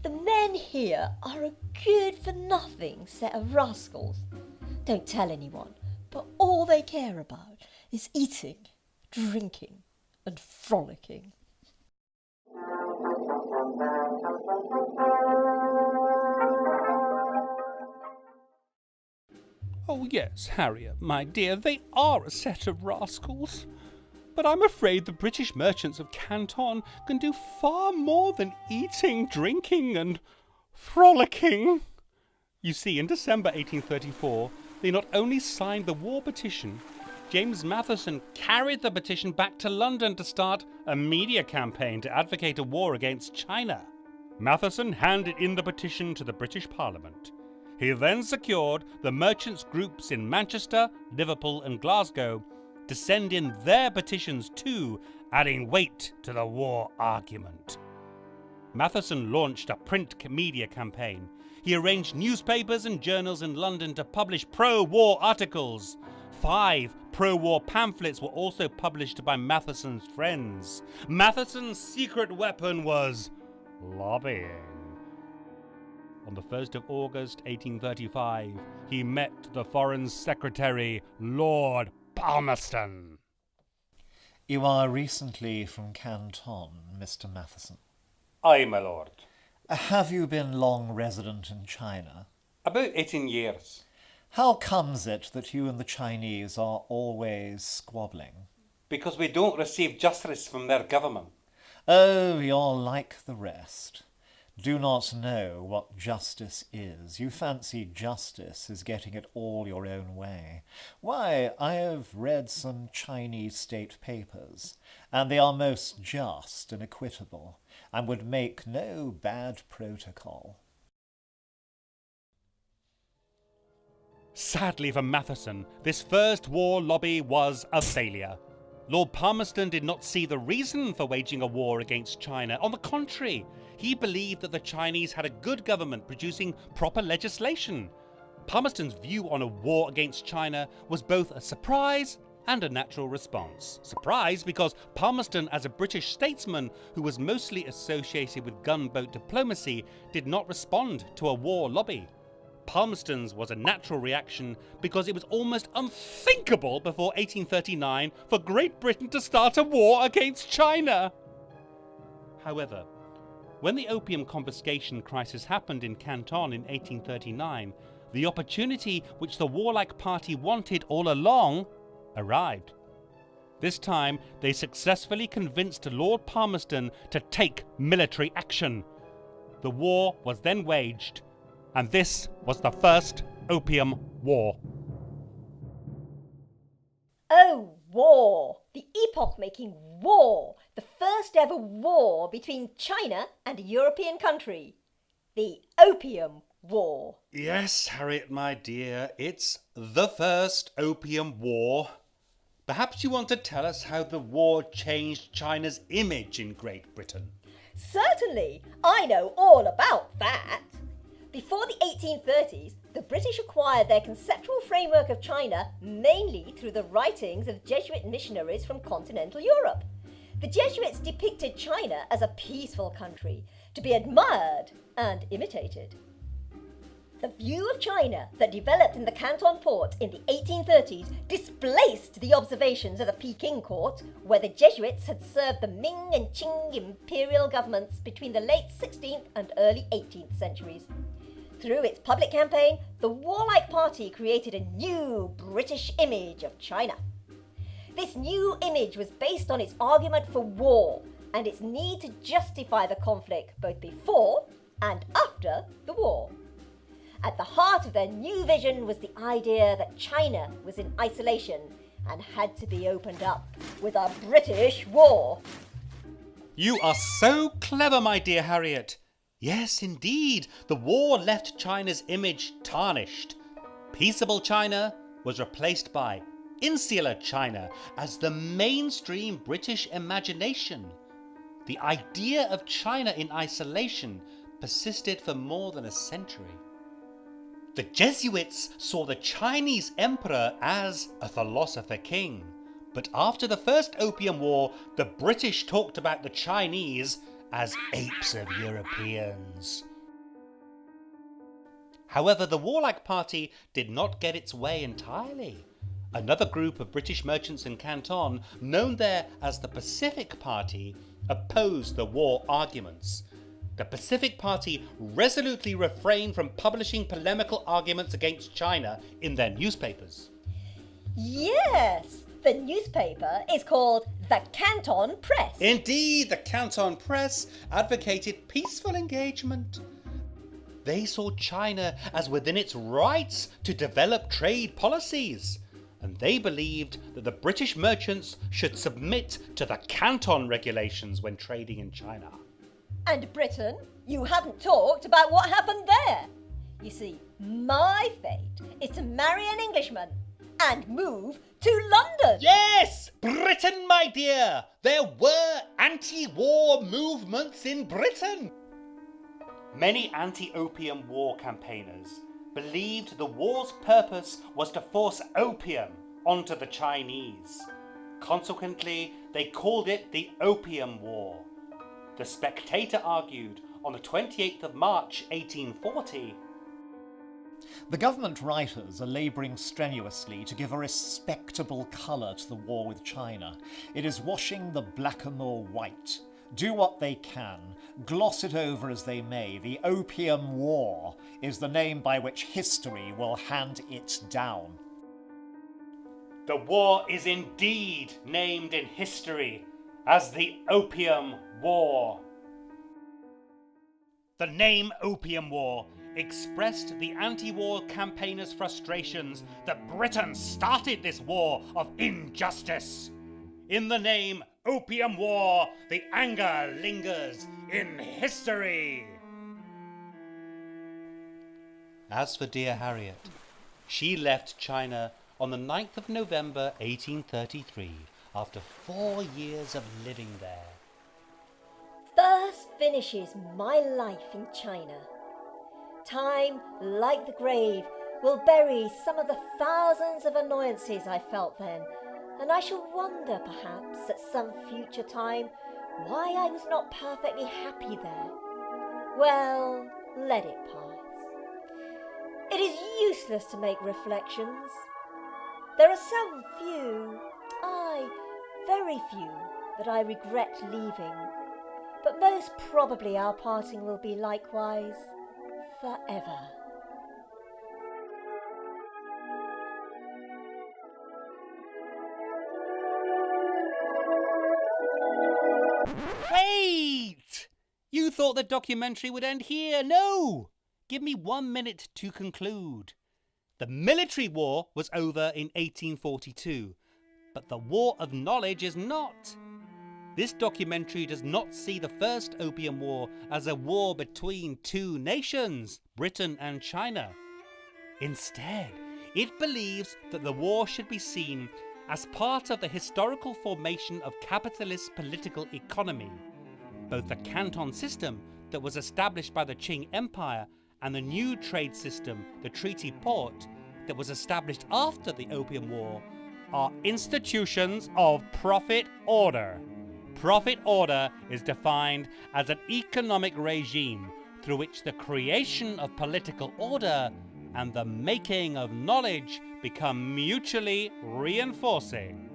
The men here are a good-for-nothing set of rascals. Don't tell anyone, but all they care about is eating, drinking, and frolicking. Oh yes, Harriet, my dear, they are a set of rascals. But I'm afraid the British merchants of Canton can do far more than eating, drinking, and frolicking. You see, in December 1834, they not only signed the war petition, James Matheson carried the petition back to London to start a media campaign to advocate a war against China. Matheson handed in the petition to the British Parliament. He then secured the merchants' groups in Manchester, Liverpool and Glasgow to send in their petitions too, adding weight to the war argument. Matheson launched a print media campaign. He arranged newspapers and journals in London to publish pro-war articles. 5 pro-war pamphlets were also published by Matheson's friends. Matheson's secret weapon was lobbying. On the 1st of August 1835, he met the Foreign Secretary, Lord Palmerston. You are recently from Canton, Mr. Matheson. Aye, my lord. Have you been long resident in China? About 18 years. How comes it that you and the Chinese are always squabbling? Because we don't receive justice from their government. Oh, you're like the rest. Do not know what justice is. You fancy justice is getting it all your own way. Why, I have read some Chinese state papers, and they are most just and equitable, and would make no bad protocol. Sadly for Matheson, this first war lobby was a failure. Lord Palmerston did not see the reason for waging a war against China. On the contrary, he believed that the Chinese had a good government producing proper legislation. Palmerston's view on a war against China was both a surprise and a natural response. Surprise because Palmerston, as a British statesman who was mostly associated with gunboat diplomacy, did not respond to a war lobby. Palmerston's was a natural reaction because it was almost unthinkable before 1839 for Great Britain to start a war against China. However, when the opium confiscation crisis happened in Canton in 1839, the opportunity which the warlike party wanted all along arrived. This time, they successfully convinced Lord Palmerston to take military action. The war was then waged, and this was the First Opium War. Oh, war! The epoch-making war! The first ever war between China and a European country. The Opium War. Yes, Harriet, my dear, it's the First Opium War. Perhaps you want to tell us how the war changed China's image in Great Britain? Certainly, I know all about that. Before the 1830s, the British acquired their conceptual framework of China mainly through the writings of Jesuit missionaries from continental Europe. The Jesuits depicted China as a peaceful country, to be admired and imitated. The view of China that developed in the Canton port in the 1830s displaced the observations of the Peking court, where the Jesuits had served the Ming and Qing imperial governments between the late 16th and early 18th centuries. Through its public campaign, the warlike party created a new British image of China. This new image was based on its argument for war and its need to justify the conflict both before and after the war. At the heart of their new vision was the idea that China was in isolation and had to be opened up with a British war. You are so clever, my dear Harriet. Yes, indeed, the war left China's image tarnished. Peaceable China was replaced by insular China as the mainstream British imagination. The idea of China in isolation persisted for more than a century. The Jesuits saw the Chinese emperor as a philosopher king. But after the First Opium War, the British talked about the Chinese as apes of Europeans. However, the warlike party did not get its way entirely. Another group of British merchants in Canton, known there as the Pacific Party, opposed the war arguments. The Pacific Party resolutely refrained from publishing polemical arguments against China in their newspapers. Yes, the newspaper is called the Canton Press. Indeed, the Canton Press advocated peaceful engagement. They saw China as within its rights to develop trade policies, and they believed that the British merchants should submit to the Canton regulations when trading in China. And Britain, you haven't talked about what happened there. You see, my fate is to marry an Englishman and move to London. Yes, Britain, my dear! There were anti-war movements in Britain. Many anti-opium war campaigners believed the war's purpose was to force opium onto the Chinese. Consequently, they called it the Opium War. The Spectator argued on the 28th of March 1840, The government writers are labouring strenuously to give a respectable colour to the war with China. It is washing the blackamoor white. Do what they can, gloss it over as they may. The Opium War is the name by which history will hand it down. the war is indeed named in history as the Opium War. The name Opium War expressed the anti-war campaigners' frustrations that Britain started this war of injustice. In the name Opium War, the anger lingers in history. As for dear Harriet, she left China on the 9th of November 1833 after 4 years of living there. Thus finishes my life in China. Time, like the grave, will bury some of the thousands of annoyances I felt then, and I shall wonder, perhaps, at some future time, why I was not perfectly happy there. Well, let it pass. It is useless to make reflections. There are some few, aye, very few, that I regret leaving, but most probably our parting will be likewise forever. Wait! You thought the documentary would end here? No! Give me 1 minute to conclude. The military war was over in 1842, but the war of knowledge is not. This documentary does not see the First Opium War as a war between two nations, Britain and China. Instead, it believes that the war should be seen as part of the historical formation of capitalist political economy. Both the Canton system that was established by the Qing Empire and the new trade system, the Treaty Port, that was established after the Opium War, are institutions of profit order. Profit order is defined as an economic regime through which the creation of political order and the making of knowledge become mutually reinforcing.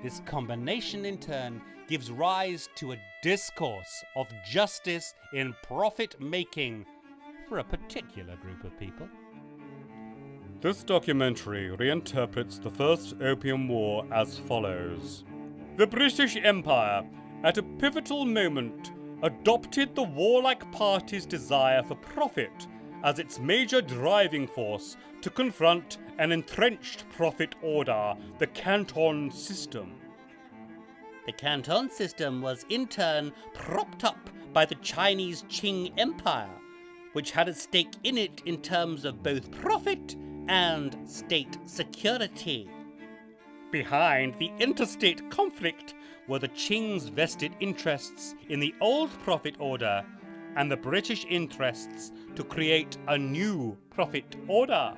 This combination in turn gives rise to a discourse of justice in profit making for a particular group of people. This documentary reinterprets the First Opium War as follows. The British Empire, at a pivotal moment, adopted the warlike party's desire for profit as its major driving force to confront an entrenched profit order, the Canton system. The Canton system was in turn propped up by the Chinese Qing Empire, which had a stake in it in terms of both profit and state security. Behind the interstate conflict were the Qing's vested interests in the old profit order and the British interests to create a new profit order.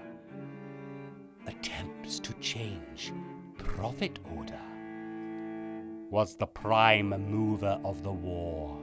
Attempts to change profit order was the prime mover of the war.